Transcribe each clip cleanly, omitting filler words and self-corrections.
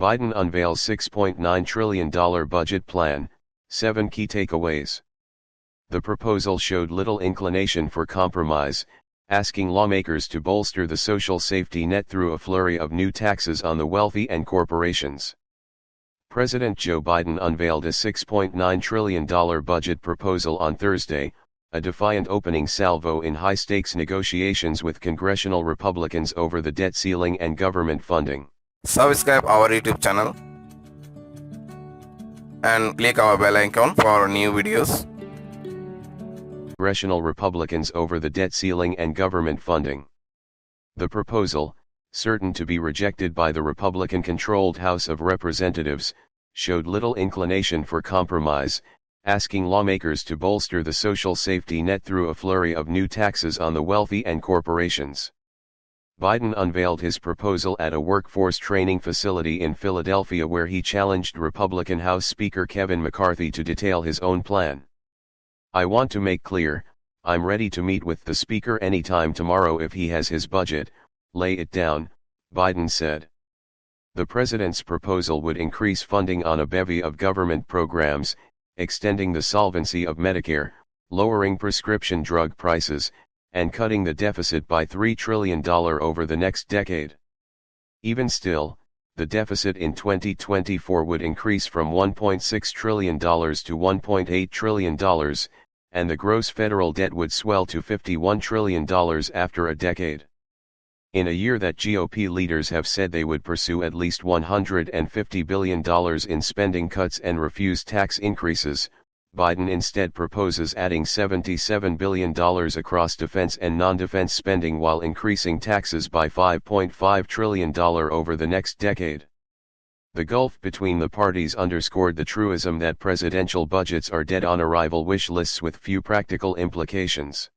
Biden unveils $6.9 trillion budget plan, 7 key takeaways. The proposal showed little inclination for compromise, asking lawmakers to bolster the social safety net through a flurry of new taxes on the wealthy and corporations. President Joe Biden unveiled a $6.9 trillion budget proposal on Thursday, a defiant opening salvo in high-stakes negotiations with congressional Republicans over the debt ceiling and government funding. Subscribe our YouTube channel and click our bell icon for new videos. Congressional Republicans over the debt ceiling and government funding. The proposal, certain to be rejected by the Republican-controlled House of Representatives, showed little inclination for compromise, asking lawmakers to bolster the social safety net through a flurry of new taxes on the wealthy and corporations. Biden unveiled his proposal at a workforce training facility in Philadelphia where he challenged Republican House Speaker Kevin McCarthy to detail his own plan. "I want to make clear, I'm ready to meet with the Speaker anytime tomorrow if he has his budget, lay it down," Biden said. The president's proposal would increase funding on a bevy of government programs, extending the solvency of Medicare, lowering prescription drug prices, and cutting the deficit by $3 trillion over the next decade. Even still, the deficit in 2024 would increase from $1.6 trillion to $1.8 trillion, and the gross federal debt would swell to $51 trillion after a decade. In a year that GOP leaders have said they would pursue at least $150 billion in spending cuts and refuse tax increases, Biden instead proposes adding $77 billion across defense and non-defense spending while increasing taxes by $5.5 trillion over the next decade. The gulf between the parties underscored the truism that presidential budgets are dead-on-arrival wish lists with few practical implications.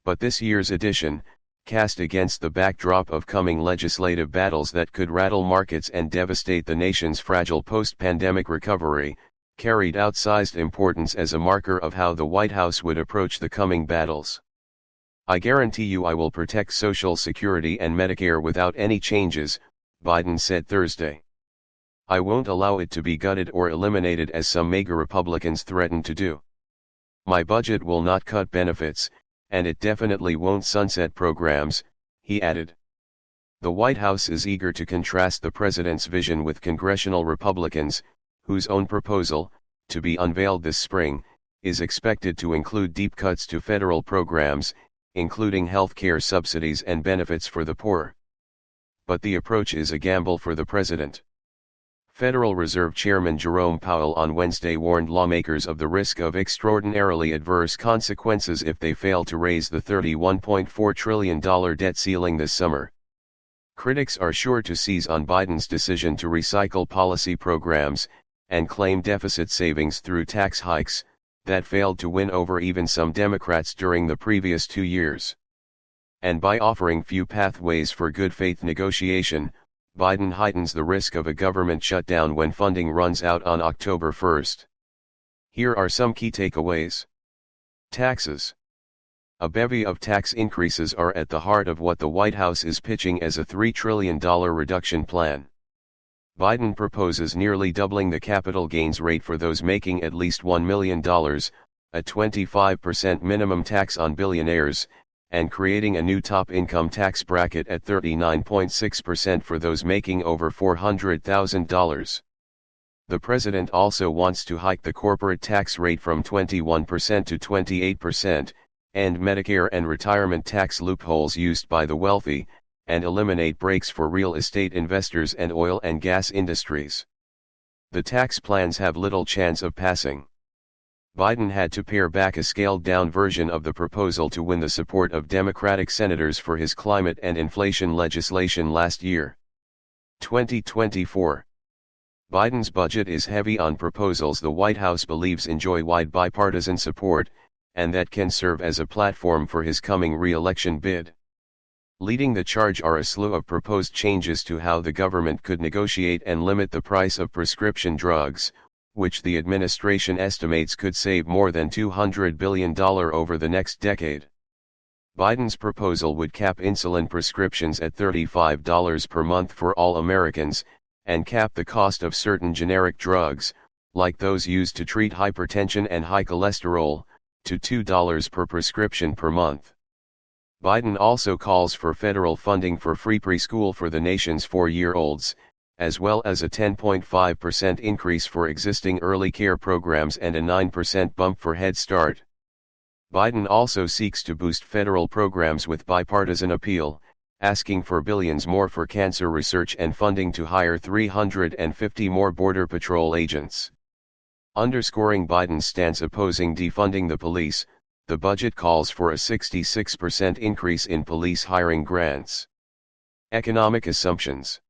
But this year's edition, cast against the backdrop of coming legislative battles that could rattle markets and devastate the nation's fragile post-pandemic recovery, carried outsized importance as a marker of how the White House would approach the coming battles. "I guarantee you I will protect Social Security and Medicare without any changes," Biden said Thursday. "I won't allow it to be gutted or eliminated as some MAGA Republicans threaten to do. My budget will not cut benefits, and it definitely won't sunset programs," he added. The White House is eager to contrast the president's vision with congressional Republicans, whose own proposal, to be unveiled this spring, is expected to include deep cuts to federal programs, including health care subsidies and benefits for the poor. But the approach is a gamble for the president. Federal Reserve Chairman Jerome Powell on Wednesday warned lawmakers of the risk of extraordinarily adverse consequences if they fail to raise the $31.4 trillion debt ceiling this summer. Critics are sure to seize on Biden's decision to recycle policy programs, and claim deficit savings through tax hikes, that failed to win over even some Democrats during the previous 2 years. And by offering few pathways for good faith negotiation, Biden heightens the risk of a government shutdown when funding runs out on October 1. Here are some key takeaways. Taxes. A bevy of tax increases are at the heart of what the White House is pitching as a $3 trillion reduction plan. Biden proposes nearly doubling the capital gains rate for those making at least $1 million, a 25% minimum tax on billionaires, and creating a new top income tax bracket at 39.6% for those making over $400,000. The president also wants to hike the corporate tax rate from 21% to 28%, end Medicare and retirement tax loopholes used by the wealthy, and eliminate breaks for real estate investors and oil and gas industries. The tax plans have little chance of passing. Biden had to pare back a scaled-down version of the proposal to win the support of Democratic senators for his climate and inflation legislation last year. 2024. Biden's budget is heavy on proposals the White House believes enjoy wide bipartisan support, and that can serve as a platform for his coming re-election bid. Leading the charge are a slew of proposed changes to how the government could negotiate and limit the price of prescription drugs, which the administration estimates could save more than $200 billion over the next decade. Biden's proposal would cap insulin prescriptions at $35 per month for all Americans, and cap the cost of certain generic drugs, like those used to treat hypertension and high cholesterol, to $2 per prescription per month. Biden also calls for federal funding for free preschool for the nation's 4-year-olds, as well as a 10.5% increase for existing early care programs and a 9% bump for Head Start. Biden also seeks to boost federal programs with bipartisan appeal, asking for billions more for cancer research and funding to hire 350 more Border Patrol agents. Underscoring Biden's stance opposing defunding the police, the budget calls for a 66% increase in police hiring grants. Economic assumptions.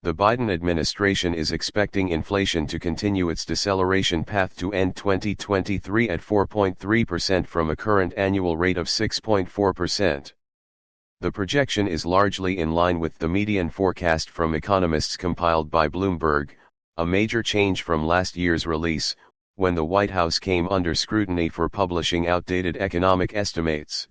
The Biden administration is expecting inflation to continue its deceleration path to end 2023 at 4.3% from a current annual rate of 6.4%. The projection is largely in line with the median forecast from economists compiled by Bloomberg, a major change from last year's release, when the White House came under scrutiny for publishing outdated economic estimates.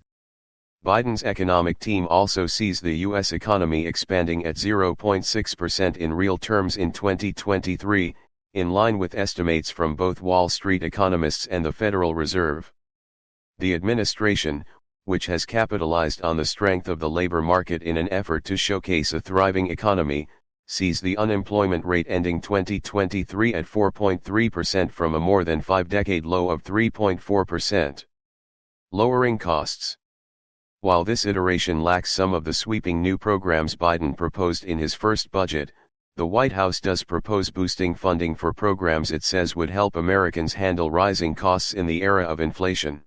Biden's economic team also sees the U.S. economy expanding at 0.6% in real terms in 2023, in line with estimates from both Wall Street economists and the Federal Reserve. The administration, which has capitalized on the strength of the labor market in an effort to showcase a thriving economy, sees the unemployment rate ending 2023 at 4.3% from a more than 5-decade low of 3.4%. Lowering costs. While this iteration lacks some of the sweeping new programs Biden proposed in his first budget, the White House does propose boosting funding for programs it says would help Americans handle rising costs in the era of inflation.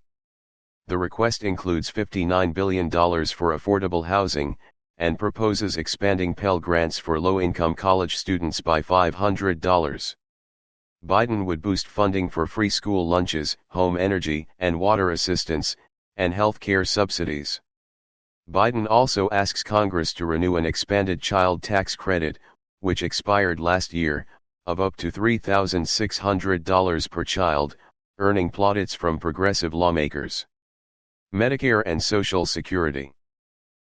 The request includes $59 billion for affordable housing, and proposes expanding Pell Grants for low-income college students by $500. Biden would boost funding for free school lunches, home energy and water assistance, and health care subsidies. Biden also asks Congress to renew an expanded child tax credit, which expired last year, of up to $3,600 per child, earning plaudits from progressive lawmakers. Medicare and Social Security.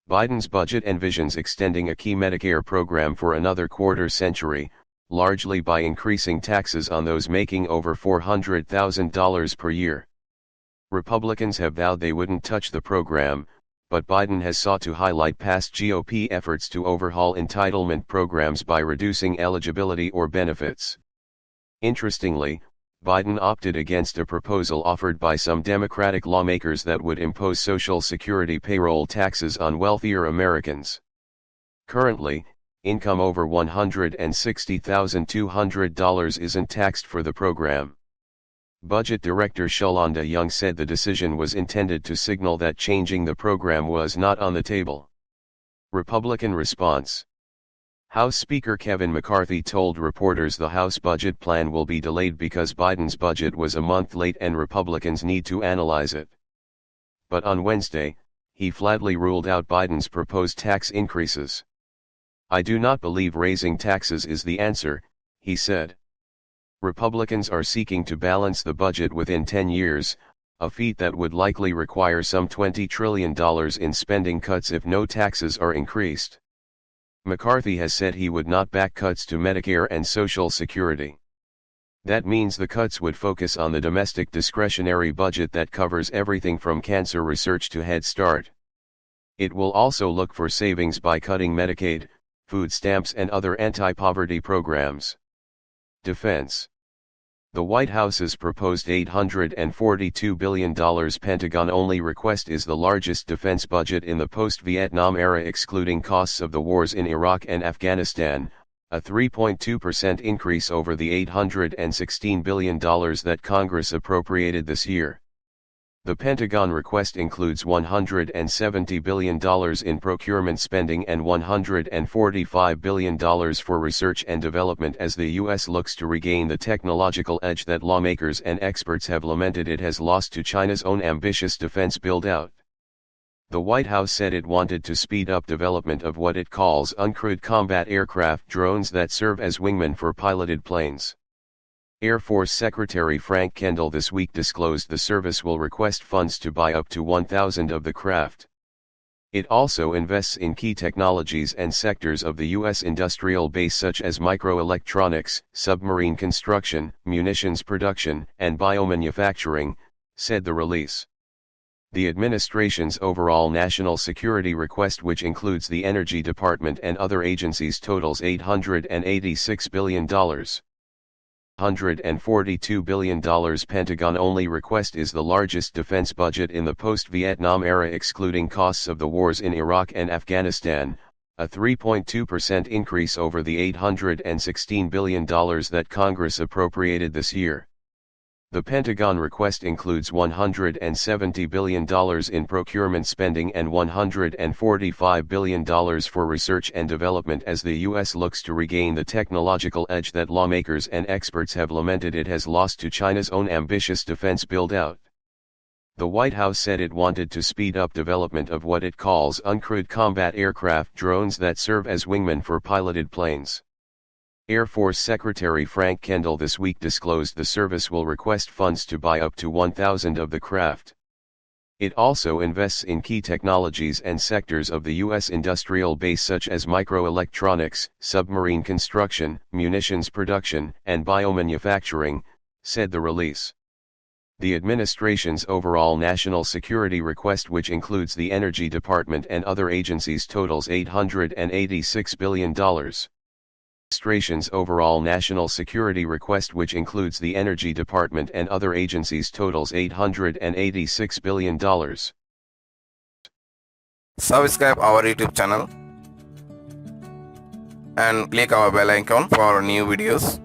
Biden's budget envisions extending a key Medicare program for another quarter century, largely by increasing taxes on those making over $400,000 per year. Republicans have vowed they wouldn't touch the program, but Biden has sought to highlight past GOP efforts to overhaul entitlement programs by reducing eligibility or benefits. Interestingly, Biden opted against a proposal offered by some Democratic lawmakers that would impose Social Security payroll taxes on wealthier Americans. Currently, income over $160,200 isn't taxed for the program. Budget Director Shalonda Young said the decision was intended to signal that changing the program was not on the table. Republican response. House Speaker Kevin McCarthy told reporters the House budget plan will be delayed because Biden's budget was a month late and Republicans need to analyze it. But on Wednesday, he flatly ruled out Biden's proposed tax increases. "I do not believe raising taxes is the answer," he said. Republicans are seeking to balance the budget within 10 years, a feat that would likely require some $20 trillion in spending cuts if no taxes are increased. McCarthy has said he would not back cuts to Medicare and Social Security. That means the cuts would focus on the domestic discretionary budget that covers everything from cancer research to Head Start. It will also look for savings by cutting Medicaid, food stamps and other anti-poverty programs. Defense. The White House's proposed $842 billion Pentagon-only request is the largest defense budget in the post-Vietnam era excluding costs of the wars in Iraq and Afghanistan, a 3.2% increase over the $816 billion that Congress appropriated this year. The Pentagon request includes $170 billion in procurement spending and $145 billion for research and development as the U.S. looks to regain the technological edge that lawmakers and experts have lamented it has lost to China's own ambitious defense build-out. The White House said it wanted to speed up development of what it calls uncrewed combat aircraft drones that serve as wingmen for piloted planes. Air Force Secretary Frank Kendall this week disclosed the service will request funds to buy up to 1,000 of the craft. It also invests in key technologies and sectors of the U.S. industrial base such as microelectronics, submarine construction, munitions production, and biomanufacturing, said the release. The administration's overall national security request, which includes the Energy Department and other agencies, totals $886 billion. $142 billion Pentagon-only request is the largest defense budget in the post-Vietnam era, excluding costs of the wars in Iraq and Afghanistan, a 3.2% increase over the $816 billion that Congress appropriated this year. The Pentagon request includes $170 billion in procurement spending and $145 billion for research and development as the U.S. looks to regain the technological edge that lawmakers and experts have lamented it has lost to China's own ambitious defense build-out. The White House said it wanted to speed up development of what it calls uncrewed combat aircraft drones that serve as wingmen for piloted planes. Air Force Secretary Frank Kendall this week disclosed the service will request funds to buy up to 1,000 of the craft. It also invests in key technologies and sectors of the U.S. industrial base such as microelectronics, submarine construction, munitions production, and biomanufacturing, said the release. The administration's overall national security request, which includes the Energy Department and other agencies, totals $886 billion. Administration's overall national security request, which includes the Energy Department and other agencies, totals $886 billion. Subscribe our YouTube channel and click our bell icon for new videos.